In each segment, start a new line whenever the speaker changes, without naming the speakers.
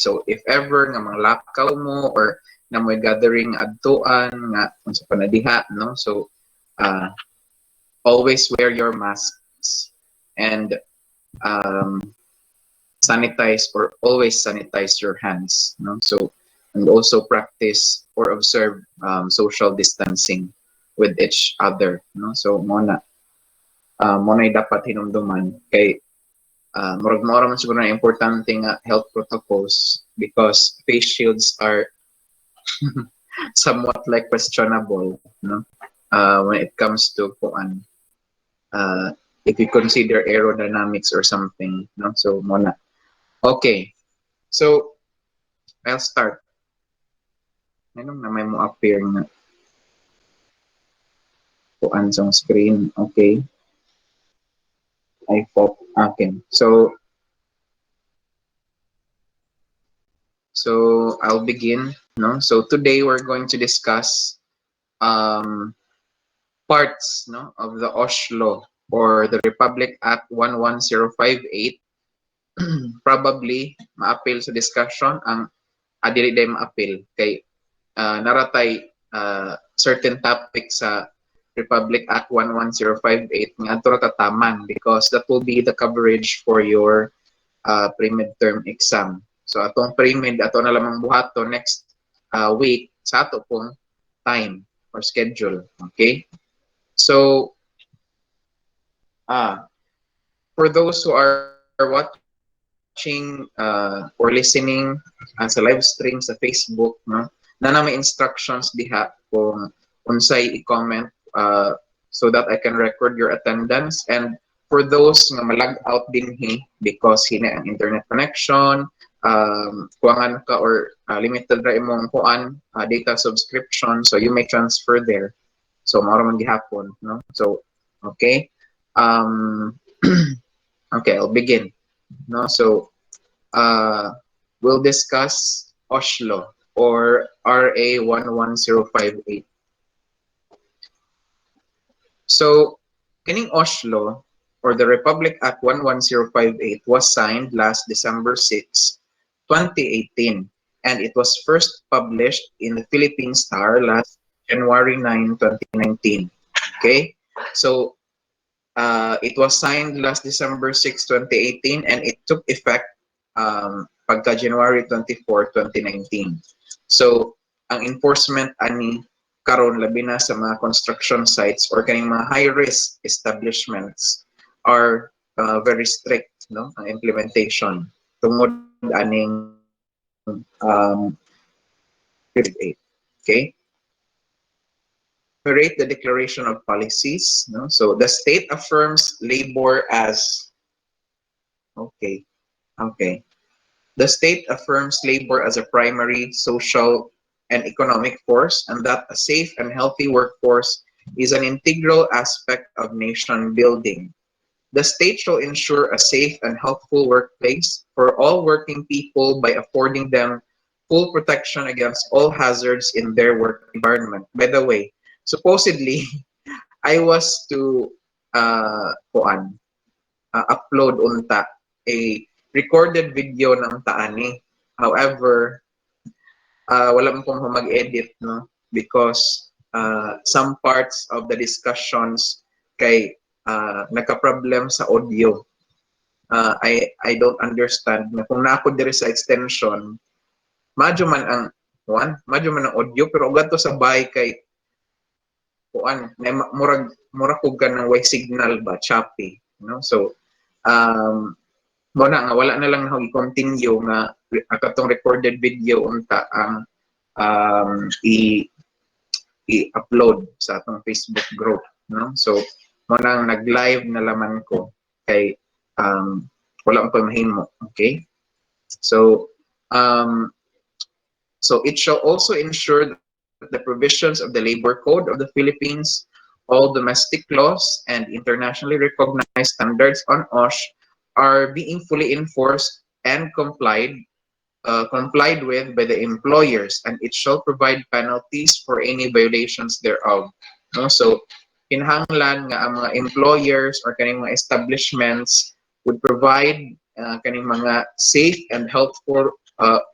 So if ever nga manglakaw mo or na may gathering adtuan nga unsa pa na diha, no? So always wear your masks and sanitize or always sanitize your hands, no? So and also practice or observe social distancing with each other, no? So muna dapat hinumduman kay murag man siguro na importante nga health protocols because face shields are somewhat like questionable, no? When it comes to kuan, if you consider aerodynamics or something, no? So muna. Okay, so I'll start. Anong na may mo appear na kuan sa screen? Okay. I hope. Okay. So I'll begin. No. So today we're going to discuss parts, no, of the Osh Law or the Republic Act 11058. Probably ma-appeal sa discussion ang dili day ma-appeal kay naratay certain topic sa Republic Act 11058 nga ato tataman because that will be the coverage for your pre-midterm exam. So atong pre-mid ato na lamang buhato next week sa ato pong time or schedule. Okay? So for those who are watching or listening sa live stream sa Facebook, no, na may instructions diha kung unsay i-comment so that I can record your attendance. And for those nga malag out dinhi because hina ang internet connection, kuangan ka or limited ra imong kuan data subscription, so you may transfer there. So mao man gihapon, no? So okay. Okay, I'll begin. No, so we'll discuss Osh Law or RA 11058. So, kining Osh Law or the Republic Act 11058 was signed last December 6, 2018, and it was first published in the Philippine Star last January 9, 2019. Okay, so it was signed last December 6, 2018, and it took effect pagka January 24, 2019. So, ang enforcement ani karon labi na sa mga construction sites or kaning mga high-risk establishments are very strict, no, ang implementation tungod aning 58. Okay? Rate the declaration of policies, no? So the state affirms labor as the state affirms labor as a primary social and economic force, and that a safe and healthy workforce is an integral aspect of nation building. The state shall ensure a safe and healthful workplace for all working people by affording them full protection against all hazards in their work environment. By the way, supposedly, I was to upload unta a recorded video ng taani. However, wala mo kong mag-edit, no, because some parts of the discussions kay nagka-problem sa audio. I don't understand na kung naako diri sa extension, madyo man ang audio pero ugat to sa bahay kay kuan murag kog ka ng way signal ba choppy, no? So wala na lang na i-continue nga katong recorded video unta ang i-upload sa atong Facebook group, no? So mo nang nag-live na laman ko kay wala pa mahimo. Okay, so so it shall also ensure that the provisions of the Labor Code of the Philippines, all domestic laws, and internationally recognized standards on OSH are being fully enforced and complied with by the employers, and it shall provide penalties for any violations thereof. No? So, kinahanglan nga ang mga employers or kaning mga establishments would provide kaning mga safe and healthful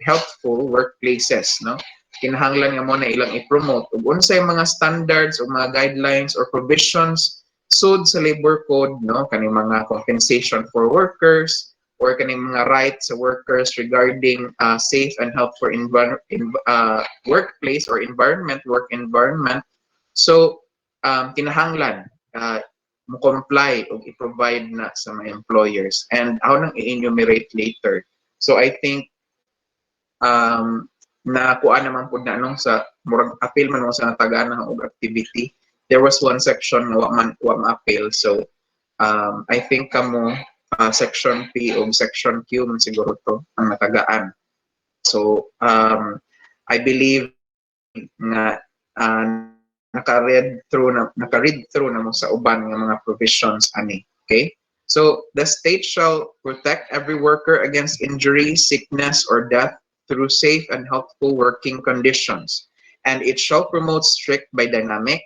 helpful workplaces, no? Kinahanglan nga mo na ilang i-promote ug unsay mga standards o mga guidelines or provisions sud sa labor code, no, kaning mga compensation for workers or kaning mga rights sa workers regarding safe and healthful workplace or work environment. So kinahanglan mo comply o i-provide na sa mga employers, and ako nang i-enumerate later. So I think na kuan naman pud na nung sa murag appeal man mo sa tagana og activity. There was one section nga wa man appeal. So I think kamo section P o section Q man siguro to ang natagaan. So I believe nga naka-read through na mo sa uban nga mga provisions ani. Okay? So the state shall protect every worker against injury, sickness, or death through safe and healthful working conditions, and it shall promote strict biodynamic,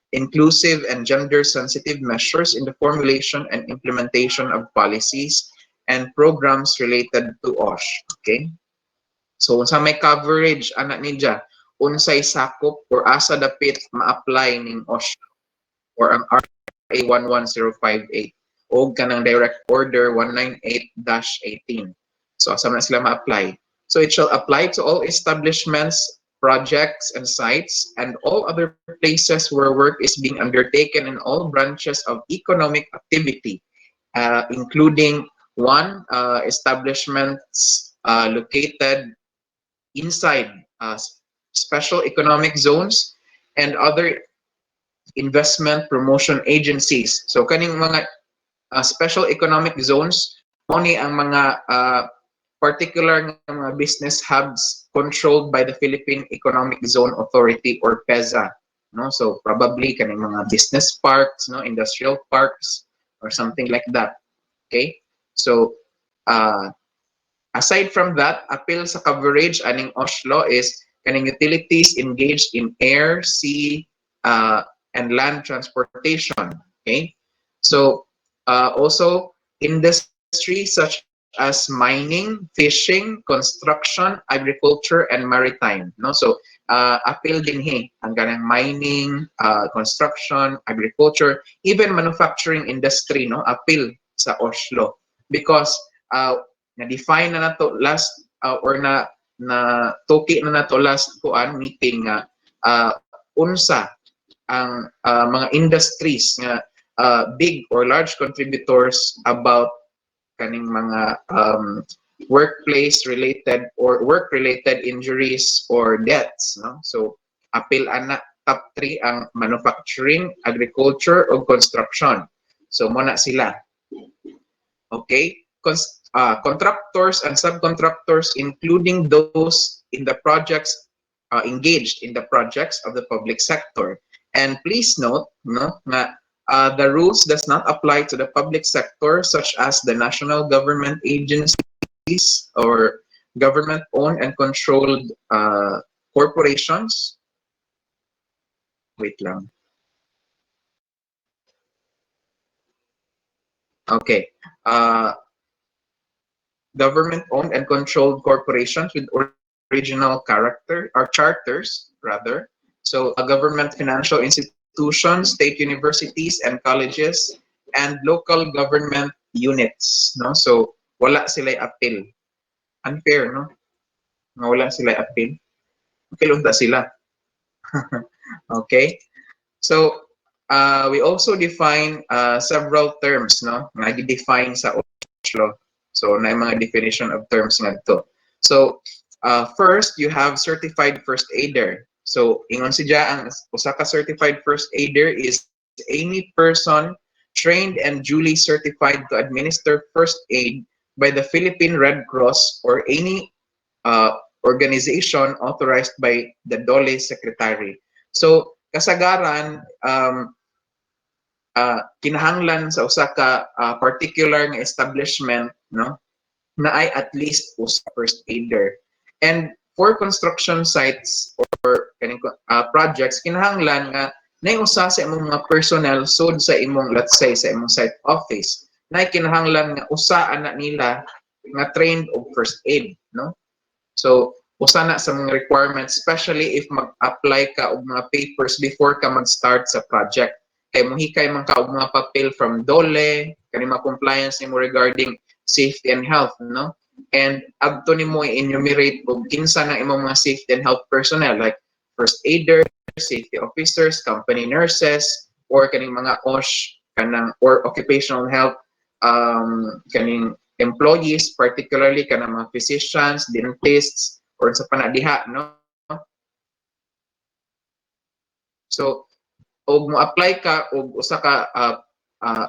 inclusive, and gender-sensitive measures in the formulation and implementation of policies and programs related to OSH. Okay? So unsa may coverage ana ninja, unsay sakop or asa dapit ma-apply ning OSH or ang RA 11058 o kanang Direct Order 198-18. So asa man sila ma-apply. So it shall apply to all establishments, projects, and sites, and all other places where work is being undertaken in all branches of economic activity, including one, establishments located inside special economic zones and other investment promotion agencies. So kaning mga special economic zones, mo ni ang mga particular nga mga business hubs controlled by the Philippine Economic Zone Authority or PEZA, no? So probably kaning mga business parks, no, industrial parks or something like that. Okay? So aside from that, appeal sa coverage aning Osh Law is kaning utilities engaged in air, sea, and land transportation. Okay? So also industry such as mining, fishing, construction, agriculture, and maritime. No, so appeal din ang ganang mining, construction, agriculture, even manufacturing industry. No, appeal sa Osh Law because na-define na nato last or na toki na nato last meeting nga unsa ang mga industries nga big or large contributors about kaning mga workplace related or work related injuries or deaths, no? So appeal ana top 3 ang manufacturing, agriculture o construction. So muna sila. Okay? Contractors and subcontractors, including those in the projects engaged in the projects of the public sector. And please note, no, na the rules does not apply to the public sector such as the national government agencies or government-owned and controlled corporations. Wait lang. Okay. Government-owned and controlled corporations with original character or charters rather. So government financial institutions, state universities and colleges, and local government units. No, so wala sila appeal. Unfair, no? Wala sila appeal. Appeal unta sila. Okay. So we also define several terms, no? Nga define sa Osh Law. So na mga definition of terms nga to. So first, you have certified first aider. So ingon siya ang usa ka certified first aider is any person trained and duly certified to administer first aid by the Philippine Red Cross or any organization authorized by the DOLE Secretary. So kasagaran kinahanglan sa usa ka particular nga establishment, no, na ay at least usa first aider. And for construction sites or projects, kinahanglan nga na usa sa imong mga personnel sud sa imong, let's say, sa imong site office, na kinahanglan nga usa ana nila nga trained og first aid, no? So usa na sa mga requirements, especially if mag-apply ka og mga papers before ka mag-start sa project. Kay mohikay man ka og mga papel from DOLE, kani mga compliance nimo regarding safety and health, no? And adto nimo i-enumerate og kinsa na imong mga safety and health personnel like first aiders, safety officers, company nurses, or kaning mga OSH kanang or occupational health kaning employees, particularly kanang mga physicians, dentists, or sa panadiha, no? So, og mo apply ka og usa ka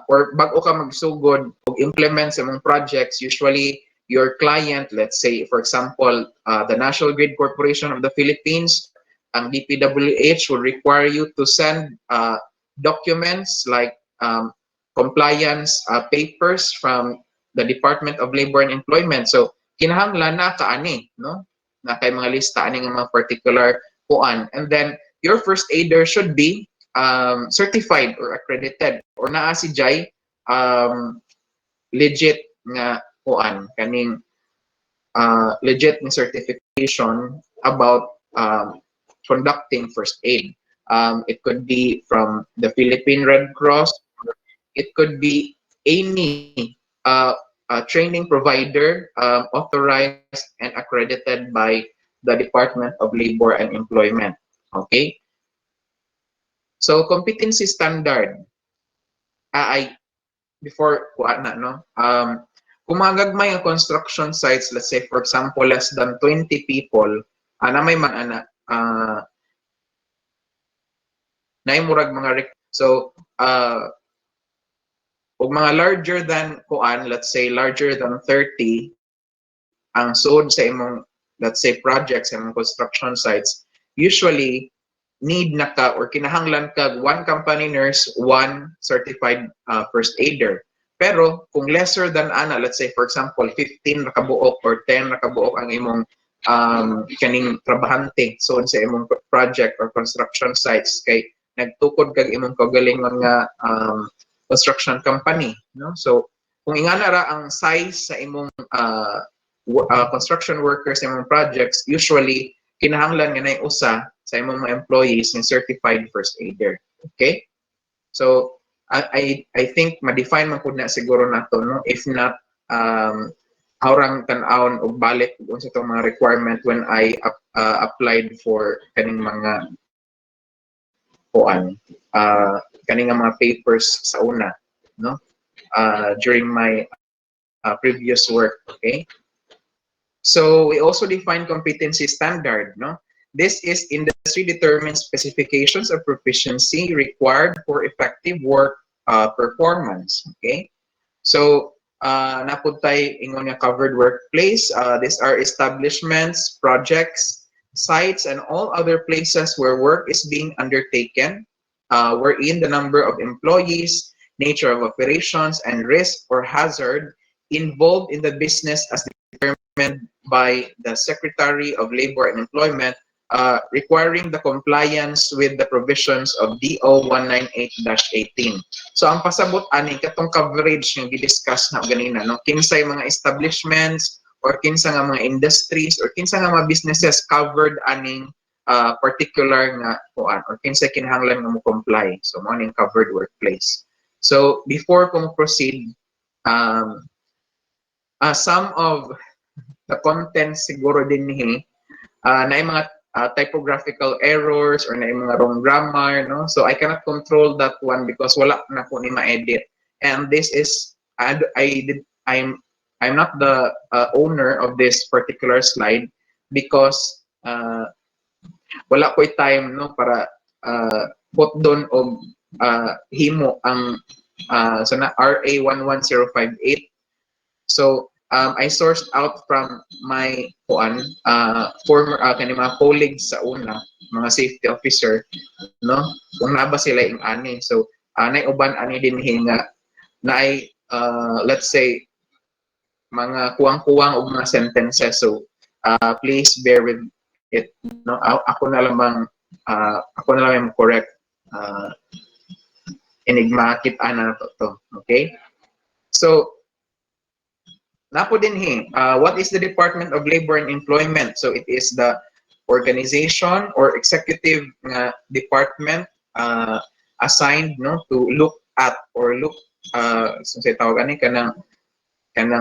or bag-o ka magsugod og implement sa mong projects, usually your client, let's say for example the National Grid Corporation of the Philippines, ang DPWH will require you to send documents like compliance papers from the Department of Labor and Employment. So kinahanglan na kaani, no, na kay mga lista ani nga mga particular kuan, and then your first aider should be certified or accredited or naa si Jai legit nga kuan kaning legit nga certification about conducting first aid. It could be from the Philippine Red Cross, it could be any training provider authorized and accredited by the Department of Labor and Employment. Okay? So competency standard ay before kuha na, no? Kung mga gagmay ang construction sites, let's say for example less than 20 people, na may mga naimurag mga so ug mga larger than kuan, let's say larger than 30 ang sod sa imong, let's say projects sa imong construction sites, usually need na ka or kinahanglan ka one company nurse, one certified first aider. Pero kung lesser than ana, let's say for example 15 nakabuok or 10 nakabuok ang imong kaning trabahante so sa imong project or construction sites, kay nagtukod kag imong kagalingon nga construction company, no? So kung ingana ra ang size sa imong construction workers sa imong projects, usually kinahanglan nga nay usa sa imong mga employees ng certified first aider. Okay? So I think ma-define man pud na siguro nato, no? If not aurang tan-awon og balik kung sa itong mga requirement when I applied for kaning mga kuan kaning mga papers sa una, no? During my previous work. Okay? So we also define competency standard, no? This is industry determined specifications of proficiency required for effective work performance. Okay, so napuntay ingon nga covered workplace. These are establishments, projects, sites, and all other places where work is being undertaken, wherein the number of employees, nature of operations, and risk or hazard involved in the business as determined by the Secretary of Labor and Employment, requiring the compliance with the provisions of DO 198-18. So ang pasabot ani katong coverage nga gidiscuss na ganina, no? Kinsay mga establishments or kinsa nga mga industries or kinsa nga mga businesses covered aning particular nga kuan or kinsay kinahanglan nga mo comply. So mo aning covered workplace. So before ko mo proceed, some of the contents siguro din ni na yung mga typographical errors or na yung mga wrong grammar, no? So I cannot control that one because wala na ko ni ma-edit. And this is I'm not the owner of this particular slide because wala ko'y time, no, para put doon og himo ang so na RA 11058. So I sourced out from my former kani mga colleagues sa una, mga safety officer, no? Kung naba sila ing ani. So nay uban ani din hinga na ay let's say mga kuwang-kuwang og mga sentences. So please bear with it, no? Ako na lamang correct enigmatic ana to. Okay? So napo din what is the Department of Labor and Employment? So it is the organization or executive department assigned no to look at or look so say tawag ani kanang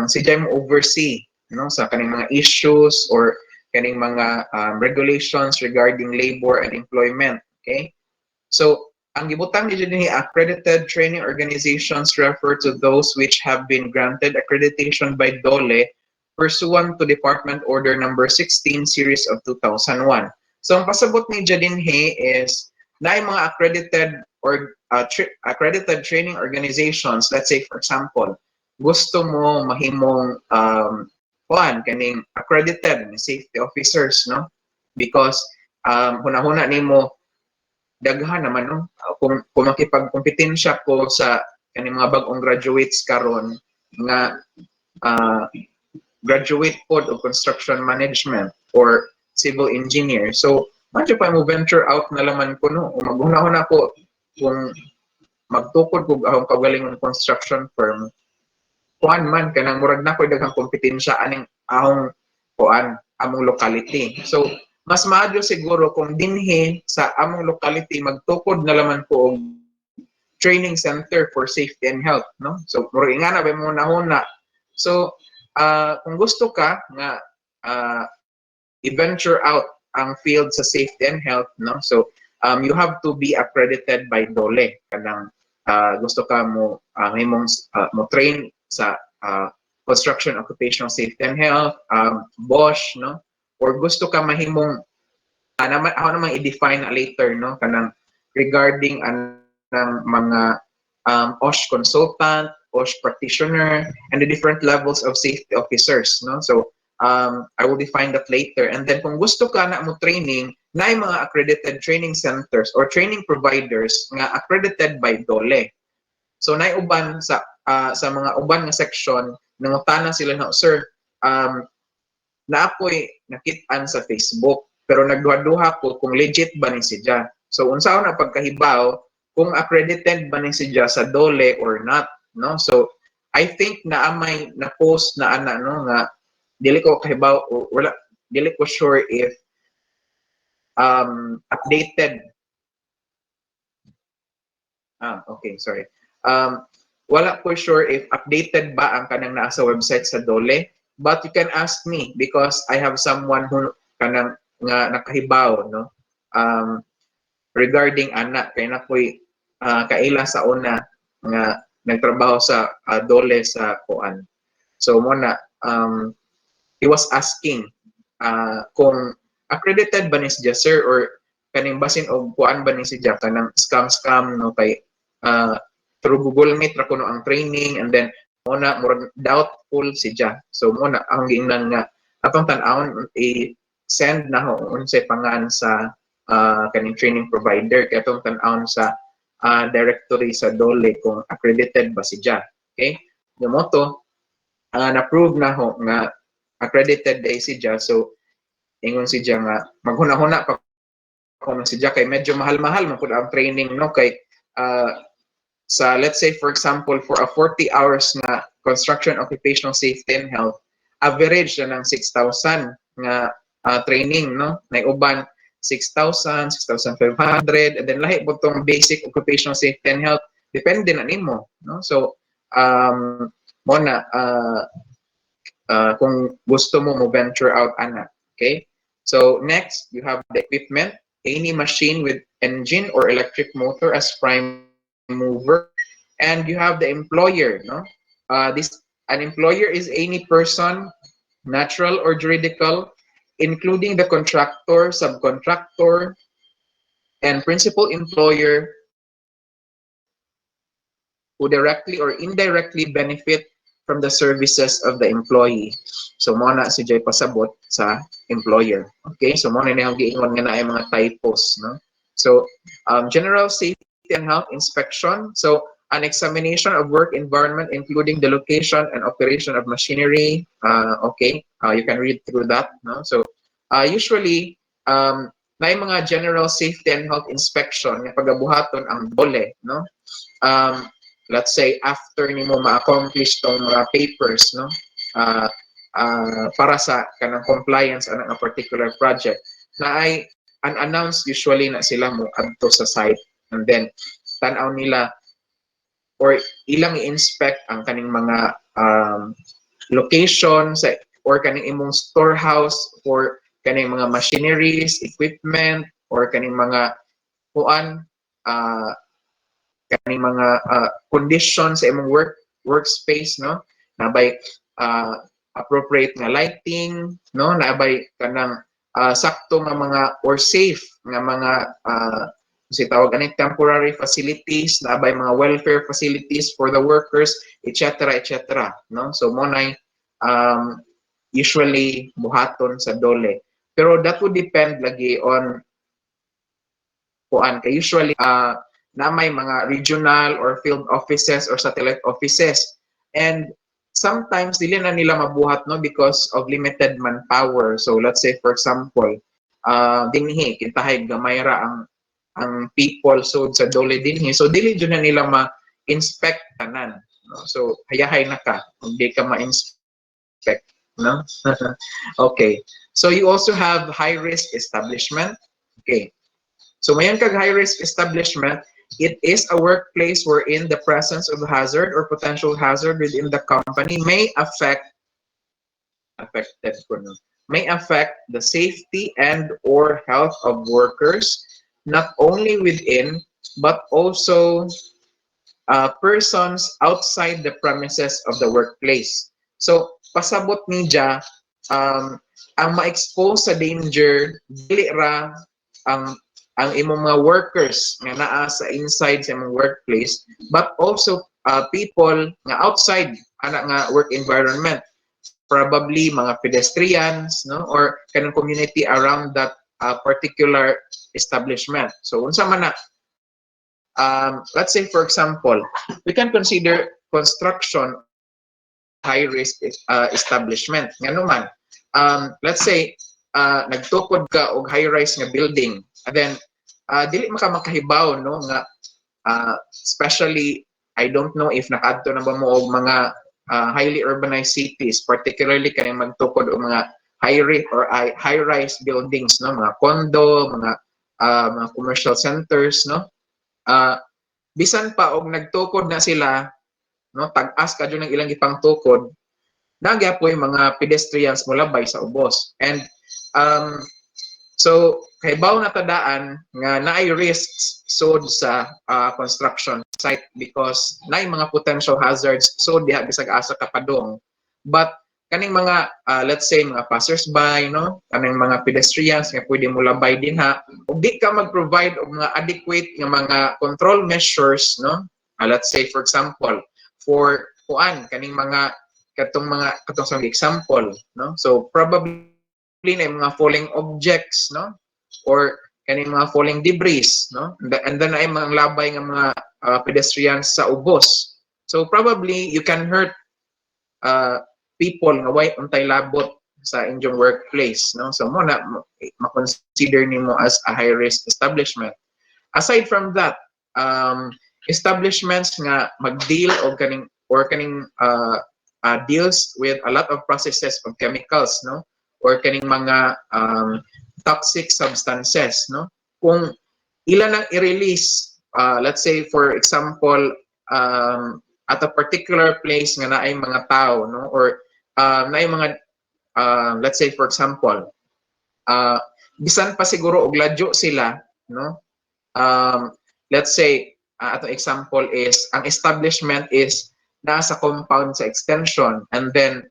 si mo oversee no sa kaning mga issues or kaning mga regulations regarding labor and employment. Okay, so ang gibutang ni dinhi accredited training organizations refer to those which have been granted accreditation by DOLE pursuant to Department Order number 16 series of 2001. So ang pasabot ni dinhi is na mga accredited or accredited training organizations. Let's say for example, gusto mo mahimong kaning accredited safety officers, no? Because hunahuna nimo daghan naman no kung makipagkompetensya ko sa kaning mga bag-ong graduates karon nga graduate pod of construction management or civil engineer. So medyo pa mo venture out na laman ko no maghunahon ako kung magtukod kog ahong kagalingon construction firm kuan man kanang murag na ko daghang kompetensya aning ahong kuan among locality. So mas maadyo siguro kung dinhi sa among locality magtukod na laman ko og training center for safety and health, no? So murag ingana ba mo nahuna. So kung gusto ka nga i-venture out ang field sa safety and health, no? So you have to be accredited by DOLE kanang gusto ka mo himong mo train sa construction occupational safety and health, Bosch, no? Or gusto ka mahimong ako naman i-define later no kanang regarding anang mga Osh consultant, Osh practitioner, and the different levels of safety officers, no? So I will define that later. And then kung gusto ka na mo training, na mga accredited training centers or training providers nga accredited by DOLE. So na uban sa mga uban nga section nangutana sila na, sir, na ako'y nakit-an sa Facebook pero nagduha-duha ko kung legit ba ni siya. So unsaon na pagkahibaw kung accredited ba ni siya sa DOLE or not, no? So I think na amay na post na ana no nga dili ko kahibaw wala dili ko sure if updated okay, sorry. Wala ko sure if updated ba ang kanang naa sa website sa DOLE, but you can ask me because I have someone who kanang nga nakahibaw no regarding ana kay nakoy kaila sa una nga nagtrabaho sa DOLE sa kuan. So mo na he was asking kung accredited ba ni siya sir or kaning basin og kuan ba ni siya kanang scam no kay through Google Meet ra kuno ang training and then mo na murag doubtful siya. So mo na ang giingnan nga atong tan-awon i-send na ho unsay pangan sa kaning training provider kay atong tan-awon sa directory sa DOLE kung accredited ba siya. Okay? Yung moto na-prove na ho nga accredited day siya. So ingon siya nga maghuna-huna pa kung siya kay medyo mahal-mahal man pud ang training no kay sa let's say for example for a 40 hours na construction occupational safety and health average na ng 6,000 nga training no na uban 6,000 6,500 and then lahi po tong basic occupational safety and health depende na nimo no so mo na kung gusto mo venture out ana. Okay, so next you have the equipment, any machine with engine or electric motor as prime mover, and you have the employer no an employer is any person natural or juridical including the contractor, subcontractor, and principal employer who directly or indirectly benefit from the services of the employee. So mo na si Jay pasabot sa employer. Okay, so mo na niyang giingon nga na ay mga typos no. So general safety and health inspection. So an examination of work environment including the location and operation of machinery. Okay, you can read through that no. So usually na yung mga general safety and health inspection nga pagabuhaton ang DOLE no. Let's say after nimo ma-accomplish tong mga papers no uh, para sa kanang compliance ana nga particular project na ay unannounced usually na sila mo adto sa site, and then tan-aw nila or ilang i-inspect ang kaning mga location sa or kaning imong storehouse for kaning mga machineries, equipment, or kaning mga kuan, uh, kaning mga conditions sa imong workspace, no, nabay uh, appropriate nga lighting, no, nabay kanang sakto nga mga or safe nga mga si tawag ani temporary facilities, nabay mga welfare facilities for the workers, etc., etc., no. So mo nay usually buhaton sa dole, pero that would depend lagi on kuan kay usually na may mga regional or field offices or satellite offices, and sometimes dili na nila mabuhat, no, because of limited manpower. So let's say for example dinhi kintahay gamay ra ang people so sa dole dinhi, so dili jud na nila ma-inspect tanan, no? So hayahay na ka kung di ka ma-inspect, no. Okay, so you also have high risk establishment. Okay, so mayan kag high-risk establishment, it is a workplace wherein the presence of hazard or potential hazard within the company may affected ko no, may affect the safety and or health of workers, not only within but also persons outside the premises of the workplace. So pasabot ni ja ang ma-expose sa danger dili ra ang imong mga workers nga naa sa inside sa imong workplace, but also people nga outside ana nga work environment, probably mga pedestrians, no, or kanang community around that particular establishment. So unsa man na let's say for example we can consider construction high risk establishment nga naman. Let's say nagtukod ka og high rise nga building, and then dili makahibaw, no, nga especially I don't know if nakaadto na ba mo og mga highly urbanized cities, particularly kani magtukod og mga high rise buildings, no, mga condo, mga commercial centers, no. Bisan pa og nagtukod na sila, no, tag-as kadyo ng ilang gipang tukod, nagyapoy mga pedestrians molabay sa ubos, and so kaybaw na tadaan nga naay risks sod sa construction site because naay mga potential hazards so diha bisag asa ka padong, but kaning mga let's say mga passersby, no, kaning mga pedestrians nga pwede molabay dinha ug di ka mag-provide og mga adequate nga mga control measures, no. Let's say for example for kuan kaning mga katong sa example, no, so probably na mga falling objects, no, or kaning mga falling debris, no, and then ay mga labay nga mga pedestrians sa ubos, so probably you can hurt people nga way untay labot sa inyong workplace, no. So mo na ma-consider nimo as a high risk establishment. Aside from that, establishments nga mag-deal og kaning or kaning deals with a lot of processes of chemicals, no, or kaning mga toxic substances, no, kung ilan ang i-release, let's say for example at a particular place nga naay mga tao, no, or naay mga let's say for example bisan pa siguro og ladyo sila, no, let's say atong example is ang establishment is nasa compound sa extension, and then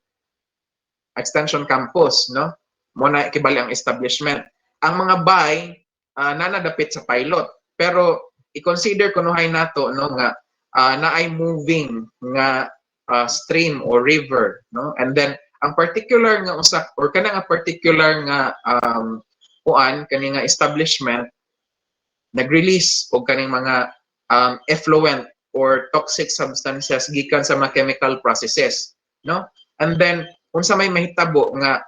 extension campus, no, mo na kibali ang establishment. Ang mga bay nanadapit sa pilot, pero i-consider kunuhay nato, no, nga naay moving nga stream or river, no, and then ang particular nga usa or kana nga particular nga kuan kani nga establishment nag-release og kaning mga effluent or toxic substances gikan sa mga chemical processes, no, and then unsa may mahitabo nga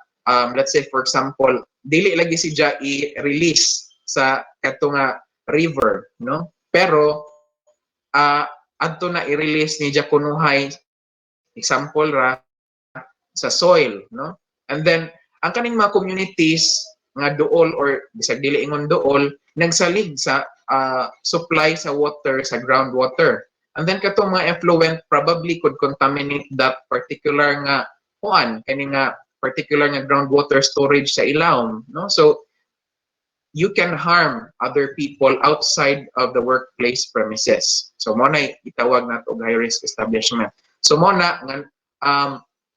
let's say for example dili lagi siya i-release sa kato nga river, no, pero adto na i-release ni kunuhay example ra sa soil, no? And then ang kaning mga communities nga duol or bisag dili ingon duol nagsalig sa supply sa water sa groundwater. And then katong mga effluent probably could contaminate that particular nga kuan kani nga particular nga groundwater storage sa ilawom, no? So you can harm other people outside of the workplace premises. So mo na itawag nato high risk establishment. So mo na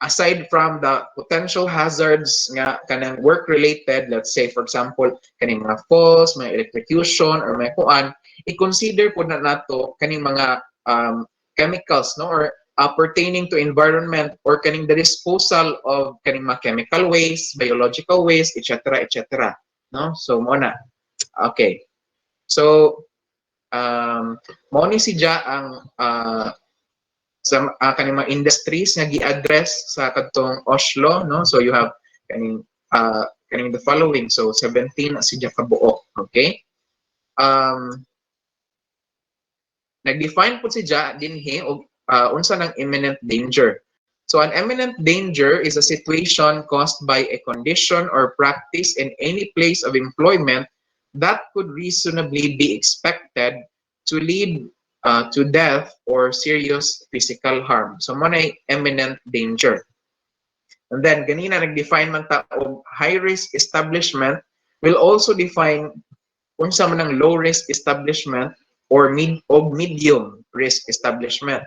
aside from the potential hazards nga kanang work related, let's say for example kaning mga falls, mga electrocution or may kuan, i-consider po na nato kaning mga chemicals, no, or pertaining to environment or kaning the disposal of kaning mga chemical waste, biological waste, etc., etc., no? So mo na. Okay. So mo ni si Ja ang sa kaning mga industries nga gi-address sa kadtong Osh Law, no? So you have kaning the following. So 17 na si Ja kabuok, okay? Nag-define po si Ja dinhi og unsa ng imminent danger. So an imminent danger is a situation caused by a condition or practice in any place of employment that could reasonably be expected to lead to death or serious physical harm. So mo na imminent danger. And then ganina nag-define man ta og high risk establishment will also define unsa man ang low risk establishment or medium risk establishment.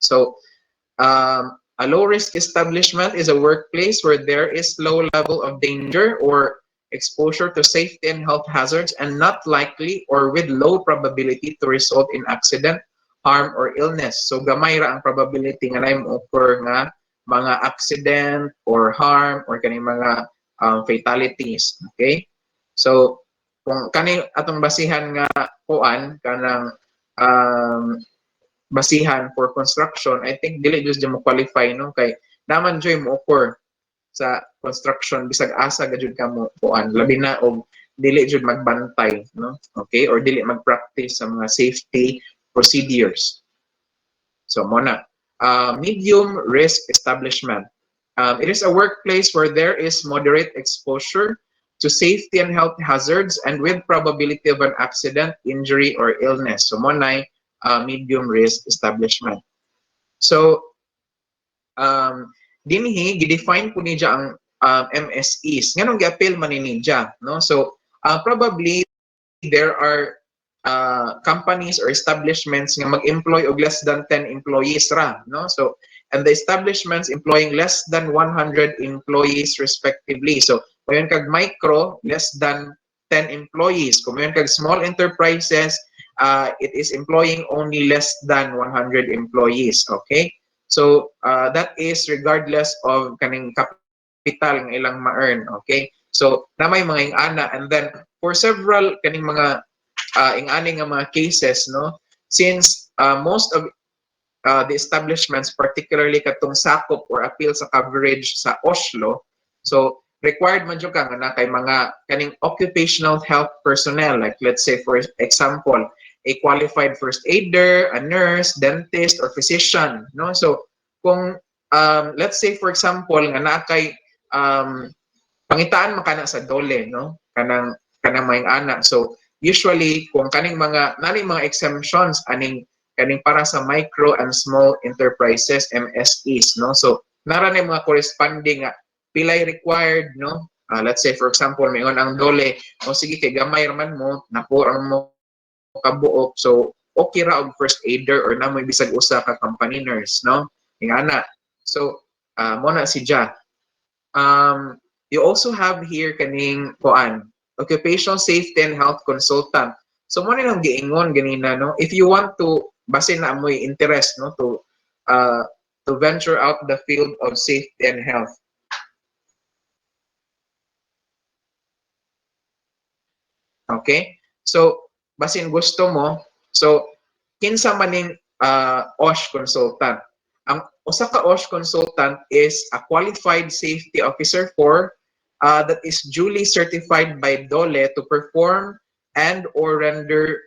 So a low-risk establishment is a workplace where there is low level of danger or exposure to safety and health hazards and not likely or with low probability to result in accident, harm, or illness. So gamay ra ang probability nga naay occur nga mga accident or harm or kaning mga fatalities. Okay? So kung kani atong basihan nga kuan kanang basihan for construction, I think dili just mo qualify, no, kay naman joy mo occur sa construction bisag asa gajud ka mo kuan labi na og dili jud magbantay, no, okay, or dili magpractice sa mga safety procedures. So mo na medium risk establishment. It is a workplace where there is moderate exposure to safety and health hazards and with probability of an accident, injury, or illness. So mo na medium risk establishment. So dinhi gidefine po ni ang MSEs. Nganong gi-appeal man ni no? So probably there are companies or establishments nga mag-employ og less than 10 employees ra, no? So and the establishments employing less than 100 employees respectively. So kung kag micro, less than 10 employees. Kung kag small enterprises, it is employing only less than 100 employees, okay? So that is regardless of kaning capital ng ilang ma-earn, okay? So namay mga ingana, and then for several kaning mga ingani nga mga cases, no, since most of the establishments, particularly katong sakop or appeal sa coverage sa Osh Law, so required man jud ka nga kay mga kaning occupational health personnel, like let's say for example a qualified first aider, a nurse, dentist, or physician, no? So kung let's say for example nga naa kay pangitaan makana sa dole, no, kanang may ana. So usually kung kaning mga naning mga exemptions aning kaning para sa micro and small enterprises, MSEs, no? So nara na mga corresponding pilay required, no? Let's say for example mayon ang dole, o sige kay gamay man mo napo ang mo kabuok, so okay ra og first aider or namoy bisag usa ka company nurse, no, ingana. So mo na si Ja. You also have here kaning kuan occupational safety and health consultant. So mo na lang giingon ganina, no, if you want to basin na amoy interest, no, to venture out the field of safety and health. Okay? So basin gusto mo, so kinsa maning OSH consultant. Ang usa ka OSH consultant is a qualified safety officer for that is duly certified by DOLE to perform and or render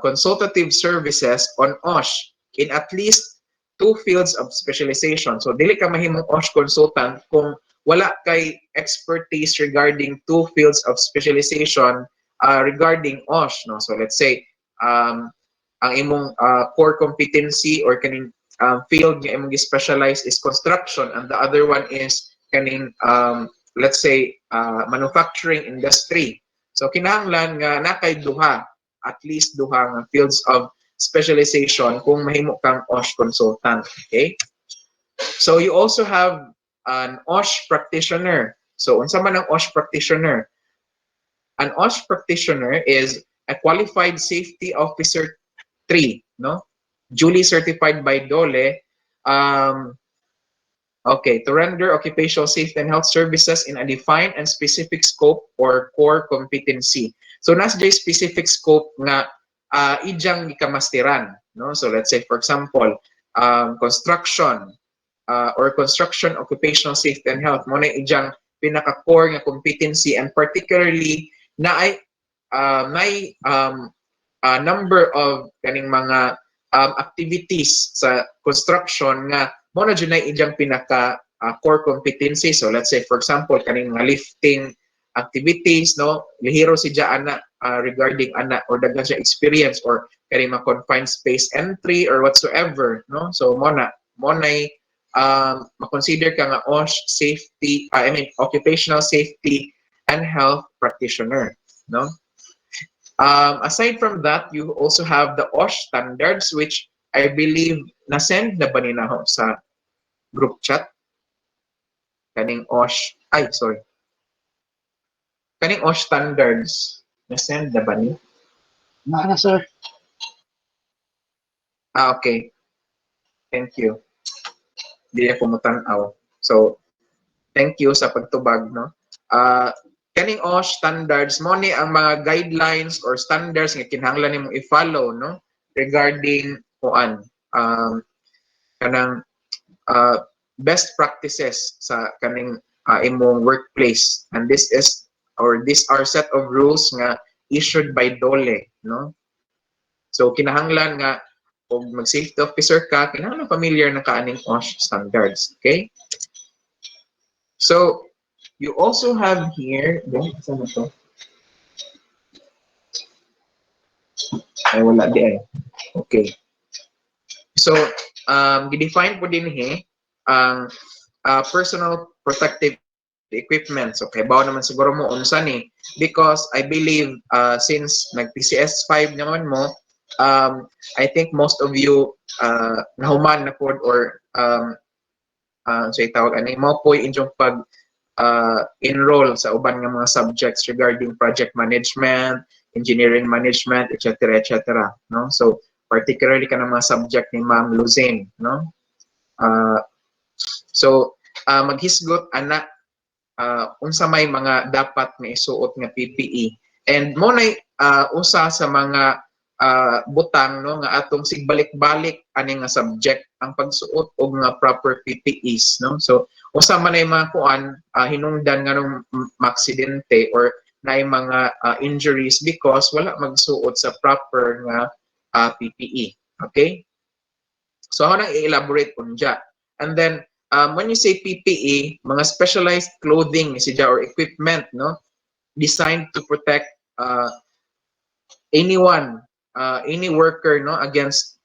consultative services on OSH in at least two fields of specialization. So dili ka mahimong OSH consultant kung wala kay expertise regarding two fields of specialization regarding OSH, no? So let's say ang imong core competency or kaning field nga imong specialize is construction, and the other one is kaning let's say manufacturing industry. So kinahanglan nga nakay duha, at least duha nga fields of specialization kung mahimo kang OSH consultant. Okay? So you also have an OSH practitioner. So unsa man ang OSH practitioner? An OSH practitioner is a qualified safety officer 3, no? Duly certified by DOLE. Okay, to render occupational safety and health services in a defined and specific scope or core competency. So nas jay specific scope nga ijang gikamastiran, no? So let's say for example, construction or construction occupational safety and health mo na ijang pinaka-core nga competency, and particularly na ay may number of kaning mga activities sa construction nga mo na dyan ay ijang pinaka core competency. So let's say for example kaning mga lifting activities, no, lihiro si ana regarding ana or daghan siya experience or kaning mga confined space entry or whatsoever, no. So mo na ma-consider ka nga OSH safety occupational safety and health practitioner, no. Aside from that, you also have the OSH standards, which I believe na-send na ba nila sa group chat? Kaning OSH, kaning OSH standards, na-send na ba ni?
Na, sir.
Okay. Thank you. Di ako mutanaw. So, thank you sa pagtubag, no? Kaning OSH standards mo ni ang mga guidelines or standards nga kinahanglan nimo i-follow, no, regarding kuan kanang best practices sa kaning imong workplace, and these are set of rules nga issued by DOLE, no. So kinahanglan nga kung mag-safety officer ka, kinahanglan familiar na kaaning OSH standards. Okay, so you also have here, saan to? Ay, wala di ay. Okay. So, gidefine po din ang personal protective equipment. So, kay bawo naman siguro mo unsa ni, because I believe since nag-PCS 5 naman mo, I think most of you nahuman na po or so itawag ani mo po inyong pag enroll sa uban nga mga subjects regarding project management, engineering management, etc., etc., no. So particularly ka ng mga subject ni Ma'am Luzane, no. So maghisgot ana unsa may mga dapat na isuot nga PPE, and mo nay usa sa mga butang, no, nga atong sigbalik-balik ani nga subject ang pagsuot og nga proper PPEs, no. So usa man ay mga kuan hinungdan nga nung aksidente or naay mga injuries because wala magsuot sa proper nga PPE. Okay, so ako nang i-elaborate unja, and then when you say PPE, mga specialized clothing or equipment, no, designed to protect anyone, any worker, no, against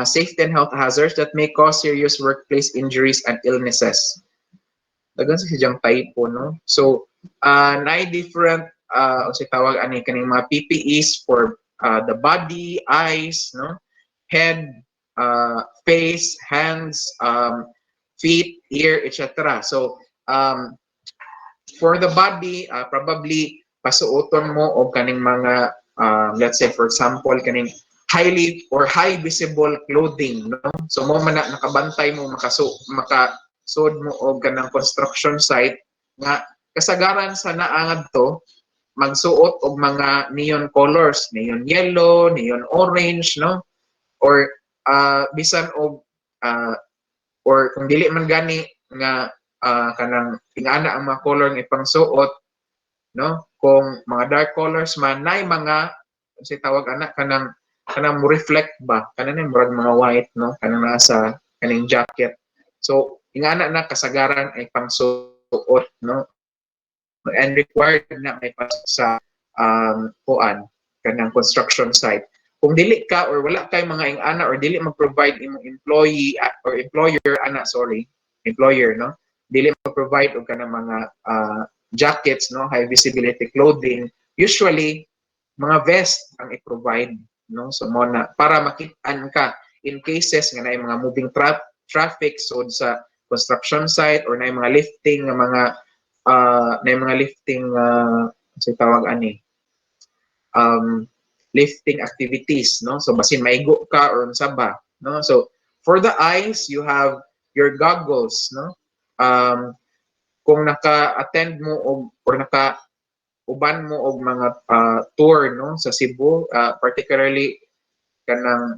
safety and health hazards that may cause serious workplace injuries and illnesses. Dagan sa siyang typo, no. So naay different sa tawag ani kaning mga PPEs for the body, eyes, no, head, face, hands, feet, ear, etc. So for the body, probably pasuoton mo og kaning mga let's say for example kaning highly or high visible clothing, no. So mo man nakabantay mo makasud mo og kanang construction site nga kasagaran sa naangad to magsuot og mga neon colors, neon yellow, neon orange, no, or bisan og or kung dili man gani nga kanang tingana ang mga color nga ipangsuot, no, kung mga dark colors man nay mga si tawag ana kanang mo reflect ba kanang murag mga white, no, kanang nasa kaning jacket. So ingana na kasagaran ay pangsuot, no, and required na may pasok sa kuan kanang construction site. Kung dili ka or wala kay mga ingana or dili mag-provide imong employee or employer ana sorry, employer, no, dili mag-provide og kanang mga jackets, no, high visibility clothing, usually mga vest ang i-provide, no, so mo na para makit-an ka in cases nga na mga moving traffic so sa construction site or na mga lifting nga mga na mga lifting sa tawag ani lifting activities, no, so basin maigo ka or unsa ba, no, so for the eyes you have your goggles, no, kung naka-attend mo or naka uban mo og mga tour, no, sa Cebu, particularly kanang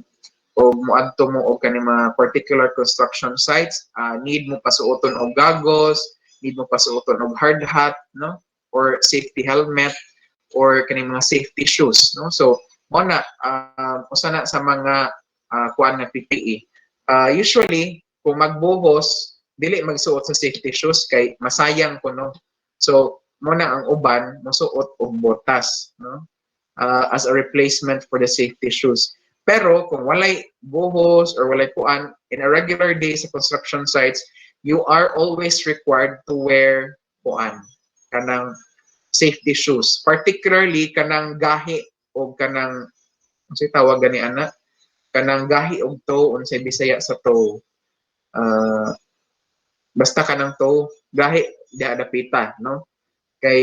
o moadto mo og kanang mga particular construction sites, need mo pasuoton og goggles, need mo pasuoton og hard hat, no, or safety helmet or kaning mga safety shoes, no, so mo na usa na sa mga kuan nga PPE. Usually kung magbuhos dili magsuot sa safety shoes kay masayang ko, no, so mo na ang uban mosuot og botas, no, as a replacement for the safety shoes. Pero kung walay buhos or walay kuan in a regular day sa construction sites, you are always required to wear kuan kanang safety shoes, particularly kanang gahi o kanang unsay tawag gani ana, kanang gahi og toe unsay Bisaya sa toe, basta kanang toe gahi di adapita, no, kay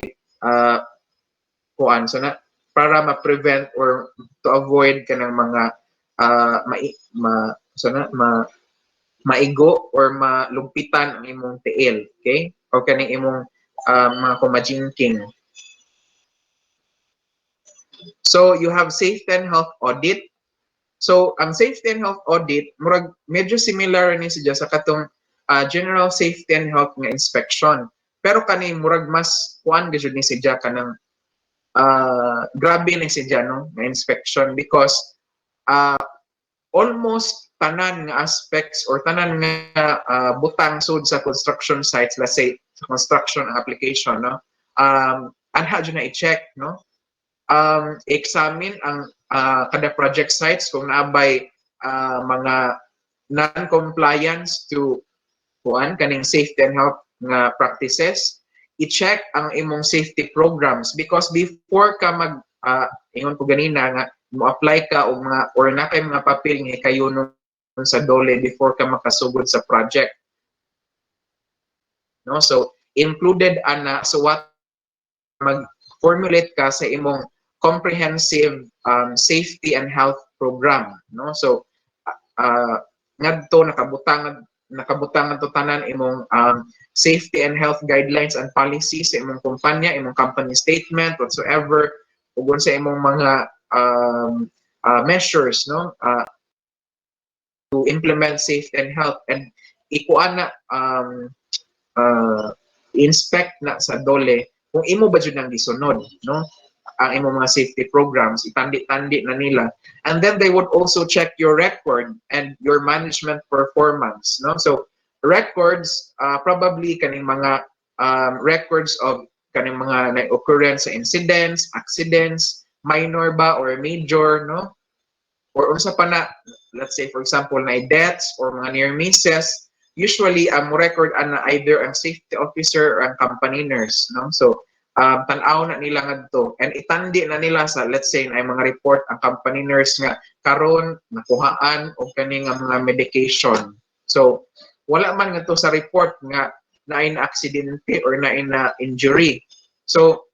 kuan so na para ma-prevent or to avoid kanang mga so na maigo or malumpitan ang imong tiil, okay, o kaning imong mga kumajingking. So you have safety and health audit. So ang safety and health audit murag medyo similar ni siya sa katong general safety and health nga inspection. Pero kani murag mas kuan gyud ni siya kanang grabe ni siya, no, nga inspection because almost tanan nga aspects or tanan nga butang sud sa construction sites, let's say sa construction application, no, anha dyan na i-check, no, examine ang kada project sites kung naabay mga non-compliance to kuan kaning safety and health nga practices. I-check ang imong safety programs because before ka mag ingon ko ganina nga mo-apply ka og mga or na kay mga papel nga kayo nun sa dole before ka makasugod sa project, no, so included ana so what mag-formulate ka sa imong comprehensive safety and health program, no, so ngadto nakabutang to tanan imong safety and health guidelines and policies sa imong kumpanya, imong company statement whatsoever, ug sa imong mga measures, no, to implement safety and health and ikuan na inspect na sa dole kung imo ba jud nang gisunod, no, ang imong mga safety programs, itandi-tandi na nila, and then they would also check your record and your management performance, no, so records probably kaning mga records of kaning mga na-occurrence sa incidents, accidents, minor ba or major, no, or unsa pa na, let's say for example na deaths or mga near misses, usually ang record ana either ang safety officer or ang company nurse, no, so tan-aw na nila ngadto and itandi na nila sa let's say ay mga report ang company nurse nga karon nakuhaan og kani nga mga medication, so wala man ngadto sa report nga naay na aksidente or naay na injury, so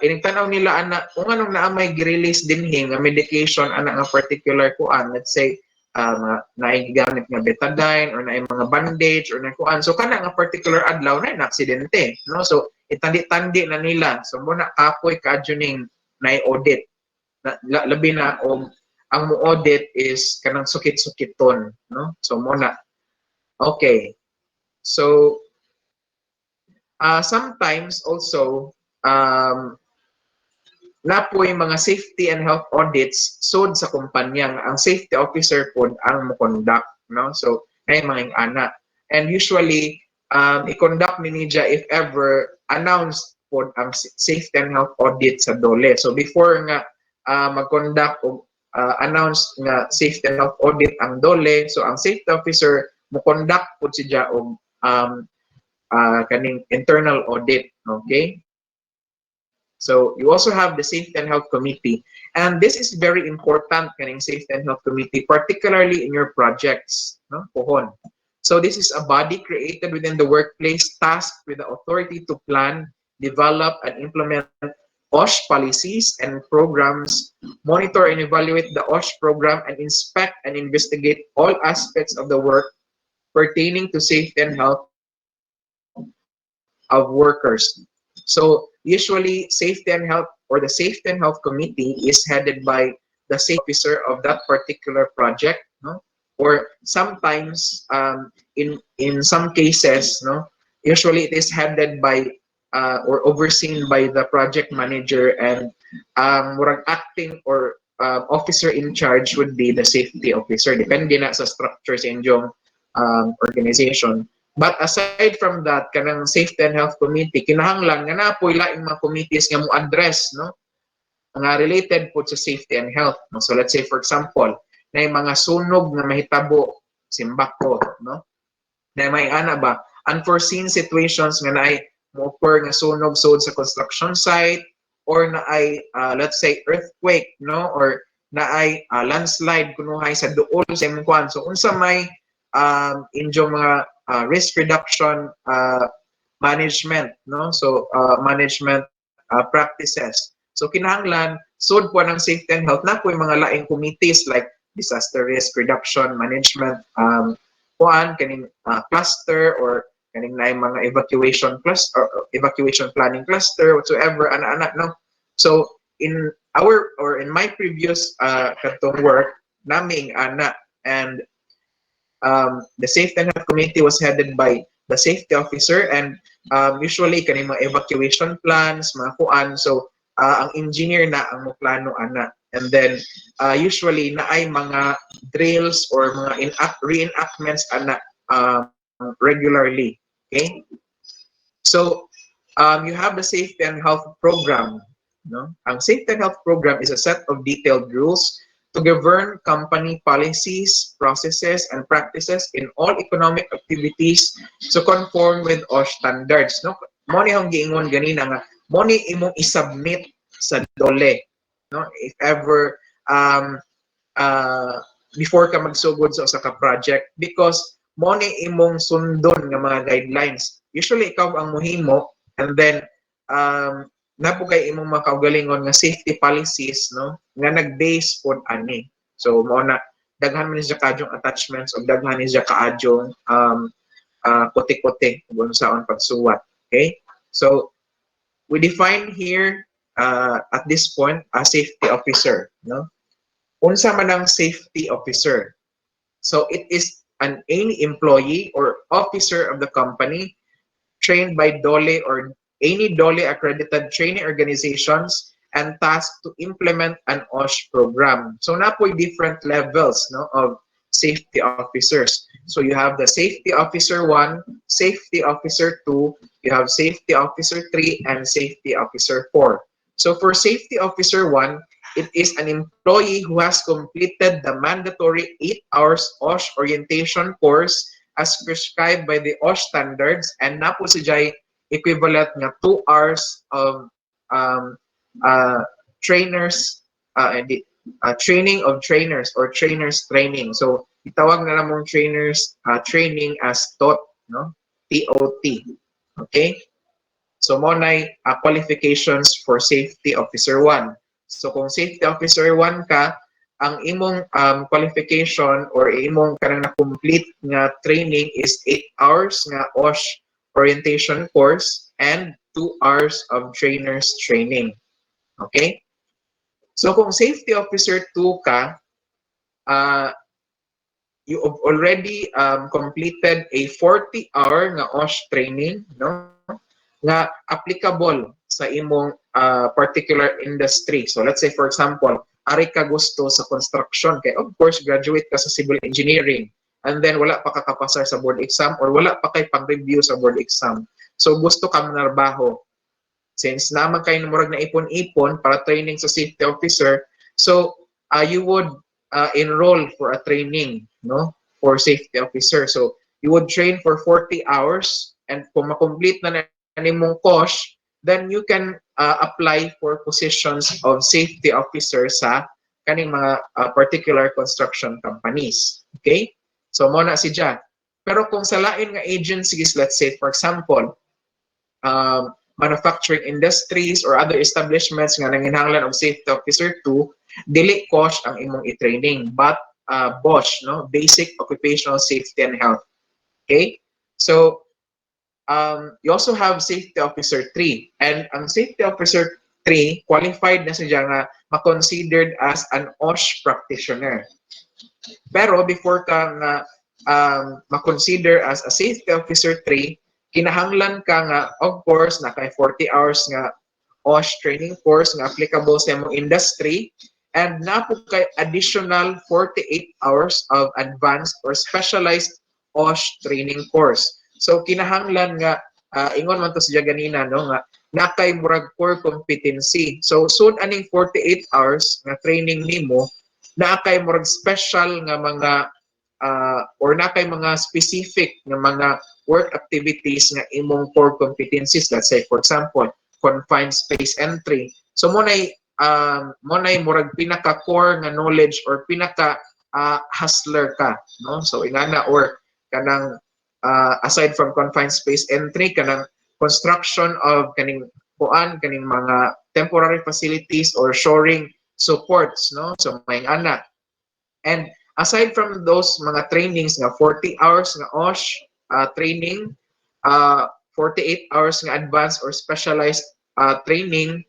inigtanaw nila ana kung anong naamay gi-release dinhi nga medication ana nga particular kuan, let's say naay gigamit nga betadine or naay mga bandage or na kuan, so kana nga particular adlaw na aksidente, no, so itandi-tandi na nila, so muna kapoy kadyoning naay audit labi na og ang mo audit is kanang sukit-sukiton, no, so muna okay, so sometimes also napoy mga safety and health audits sud sa kumpanya ang safety officer pod ang mo conduct, no, so Ay mga ana. And usually, i-conduct ni Nija if ever announced po ang safety and health audit sa DOLE. So before nga mag-conduct o announce nga safety and health audit ang DOLE, so ang safety officer mo conduct po siya og kaning internal audit. Okay? So you also have the Safety and Health Committee, and this is very important kaning Safety and Health Committee, particularly in your projects, no? Pohon. So this is a body created within the workplace tasked with the authority to plan, develop, and implement OSH policies and programs, monitor and evaluate the OSH program, and inspect and investigate all aspects of the work pertaining to safety and health of workers. So usually safety and health or the safety and health committee is headed by the safety officer of that particular project, no? Or sometimes in some cases, no, usually it is headed by or overseen by the project manager, and murag acting or officer in charge would be the safety officer. Depende na sa structure sa inyong organization. But aside from that, kanang Safety and Health Committee, kinahanglan nga napoy laing mga committees nga mo address, no? Mga related po sa safety and health. No? So let's say for example, na yung mga sunog na mahitabo, simbako, no? Na may ana ba, unforeseen situations nga naay mo occur nga sunog sud sa construction site, or na ay let's say earthquake, no, or na ay landslide kunuhay sa duol sa imong kuan. So unsa may injo mga risk reduction management, no, so management practices. So kinahanglan sud po ng safety and health na po yung mga laing committees like disaster risk reduction management kuan kaning cluster, or kaning na mga evacuation cluster or evacuation planning cluster whatsoever ana-ana, no. So in our or in my previous katong work naming ana, and the safety and health committee was headed by the safety officer, and usually kaning mga evacuation plans mga kuan. So ang engineer na ang moplano ana, and then usually na ay mga drills or mga reenactments ana regularly. Okay? So you have the safety and health program, no? Ang safety and health program is a set of detailed rules to govern company policies, processes, and practices in all economic activities to conform with OSH standards, no? Mo ni hong giingon ganina nga mo ni imong isubmit sa DOLE, no? If ever before ka magsugod sa usa ka project, because mo ni imong sundon nga mga guidelines. Usually ikaw ang mohimo, and then napo kay imong makaugalingon nga safety policies, no, nga nag-base pod ani. So mo na daghan man siya kaadjong attachments o daghan ni siya kaadjong kote-kote kung saon pagsuwat. Okay? So we define here at this point a safety officer, no? Unsa man ang safety officer? So it is any employee or officer of the company trained by DOLE or any DOLE accredited training organizations and tasked to implement an OSH program. So na po different levels, no, of safety officers. So you have the safety officer 1, safety officer 2, you have safety officer 3, and safety officer 4. So for safety officer 1, it is an employee who has completed the mandatory 8 hours OSH orientation course as prescribed by the OSH standards, and na po siya equivalent nga 2 hours of trainers training of trainers or trainers training. So itawag na namong trainers training as TOT, no? TOT. Okay? So mo nay qualifications for safety officer 1. So kung safety officer 1 ka, ang imong qualification or imong kanang na-complete nga training is 8 hours nga OSH orientation course and 2 hours of trainers training. Okay? So kung safety officer 2 ka, you have already completed a 40-hour nga OSH training, no? Nga applicable sa imong particular industry. So let's say for example, ari ka gusto sa construction, kay of course graduate ka sa civil engineering. and then wala pa kakapasar sa board exam or wala pa kay pag-review sa board exam. So gusto ka manarbaho. Since naman kayo murag na ipon-ipon para training sa safety officer, so you would enroll for a training, no, for safety officer. So you would train for 40 hours, and kung makomplete na nimong course, then you can apply for positions of safety officer sa kaning mga particular construction companies. Okay? So mo na si Jan. Pero kung sa lain nga agencies, let's say for example, manufacturing industries or other establishments nga nanginahanglan og safety officer 2, dili course ang imong i-training, but BOSH, no, Basic Occupational Safety and Health. Okay? So you also have safety officer 3, and ang safety officer 3 qualified na siya nga ma-considered as an OSH practitioner. Pero before ka nga ma-consider as a safety officer 3, kinahanglan ka nga, of course, na kay 40 hours nga OSH training course nga applicable sa imong industry, and napo kay additional 48 hours of advanced or specialized OSH training course. So kinahanglan nga ingon man to siya ganina, no, nga nakay murag core competency. So soon aning 48 hours nga training nimo, nakay murag special nga mga or nakay mga specific nga mga work activities nga imong core competencies. Let's say for example, confined space entry. So mo nay murag pinaka core nga knowledge or pinaka hustler ka, no? So ingana, or kanang aside from confined space entry, kanang construction of kaning mga temporary facilities or shoring supports, no? So may ana. And aside from those mga trainings nga 40 hours nga OSH training, 48 hours nga advanced or specialized training,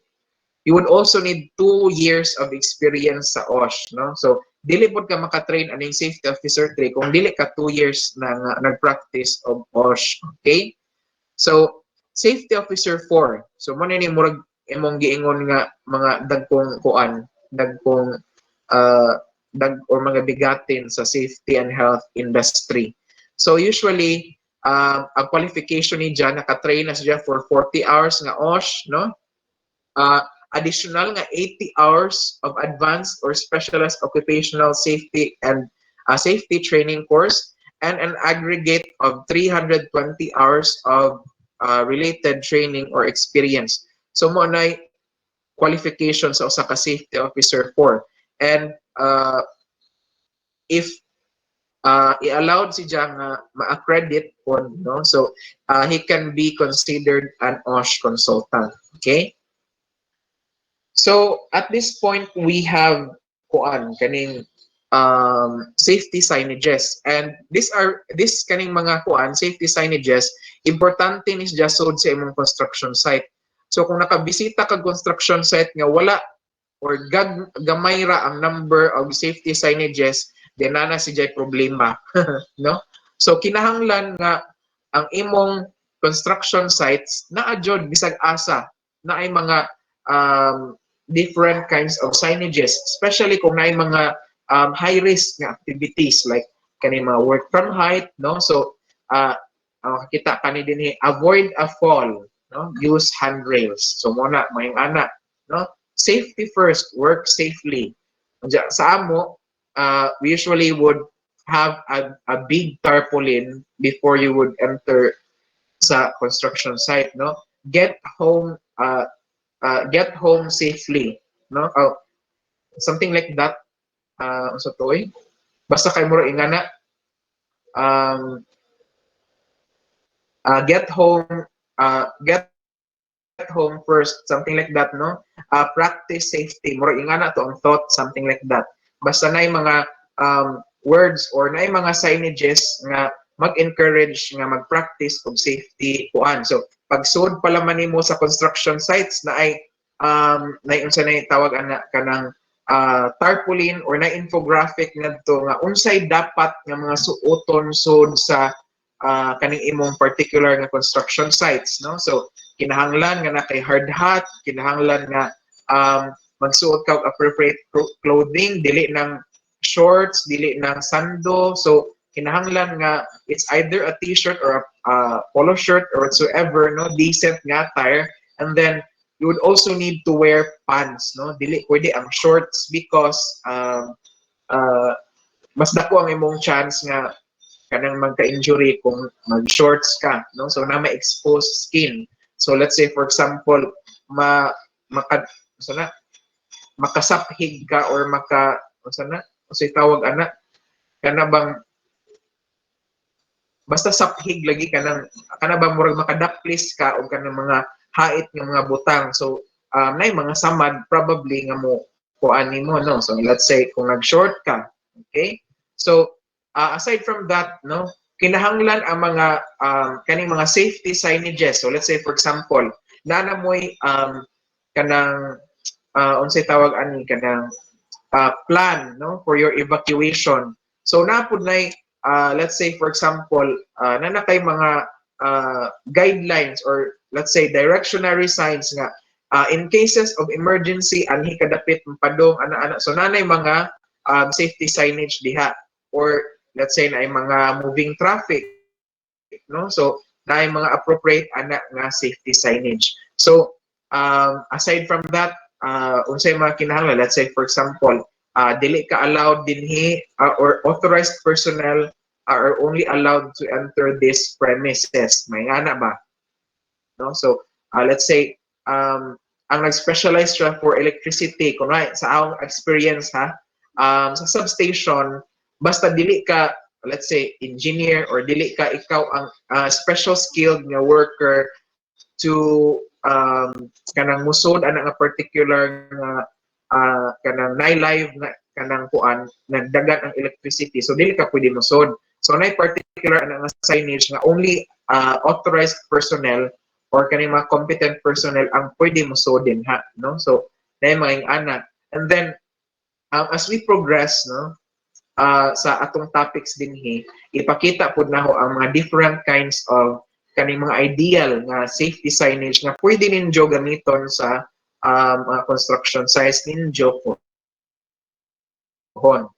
you would also need 2 years of experience sa OSH, no? So dili pod ka maka-train aning safety officer 3 kung dili ka 2 years na nag-practice of OSH. Okay? So safety officer 4, so mo ni murag imong giingon nga mga dagkong or mga bigatin sa safety and health industry. So usually ang qualification ni Jan, naka-train na siya for 40 hours nga OSH, no? Additional nga 80 hours of advanced or specialized occupational safety and safety training course, and an aggregate of 320 hours of related training or experience. So mo na qualifications sa usa ka safety officer 4. And if i-allowed si Jang ma-accredit po, no? So he can be considered an OSH consultant. Okay? So at this point we have kaning safety signages, and this kaning mga safety signages importante ni just sod sa imong construction site. So kung nakabisita ka construction site nga wala or gamay ra ang number of safety signages, then na si jay problema. No? So kinahanglan nga ang imong construction sites na adjod bisag asa na ay mga different kinds of signages, especially kung na ay mga high risk nga activities like kani mga work from height, no? So kita kani dinhi, avoid a fall, no? Use handrails. So muna may ana, no? Safety first, work safely. Sa amo, we usually would have a big tarpaulin before you would enter sa construction site, no? Get home safely, no? Something like that. Sa toy, basta kay mo ingana get home first, something like that, no? Practice safety, mo ingana to ang thought, something like that. Basta na mga words or na mga signages nga mag-encourage nga mag-practice of safety kuan. So pagsud pala man nimo sa construction sites na ay unsa na tawag ana kanang tarpaulin or na infographic ngadto nga unsay dapat nga mga suoton sud sa kaning imong particular nga construction sites, no? So kinahanglan nga na kay hard hat, kinahanglan nga magsuot ka appropriate clothing, dili ng shorts, dili ng sando. So kinahanglan nga it's either a t-shirt or a polo shirt or whatsoever, no, decent nga attire. And then you would also need to wear pants, no, dili pwede ang shorts because uh, mas dako ang imong chance nga kanang magka-injury kung mag-shorts ka, no? So na ma-expose skin. So let's say for example, ma maka so na makasaphig ka or maka so na so tawag ana kana bang basta saphig lagi kana bang murag makadakplis ka o kanang mga hait nga mga butang. So nay mga samad probably nga mo kuan nimo, no? So let's say kung nag-short ka, okay? So aside from that, no, kinahanglan ang mga kaning mga safety signages. So let's say for example, nana mo'y kanang unsay tawag ani kanang plan, no, for your evacuation. So napud nay let's say for example, nana kay mga guidelines or let's say directionary signs nga in cases of emergency anhi kadapit padong ana-ana. So nanay mga safety signage diha, or let's say naay mga moving traffic, no, so naay mga appropriate ana nga safety signage. So aside from that, unsay mga kinahanglan, let's say for example, dili ka allowed dinhi or authorized personnel are only allowed to enter this premises, may ana ba, no? So let's say ang nag-specialize siya for electricity, kunwari sa akong experience ha, sa substation, basta dili ka let's say engineer or dili ka ikaw ang special skilled nga worker to kanang musod ana nga particular nga kanang live na kanang kuan nagdagan ang electricity, so dili ka pwede musod. So nay particular ana nga signage nga only authorized personnel or kaning mga competent personnel ang pwede musodin ha, no? So nay mga ana. And then as we progress, no, sa atong topics dinhi, ipakita pud naho ang mga different kinds of kaning mga ideal nga safety signage nga pwede ninyo gamiton sa construction sites ninyo pohon.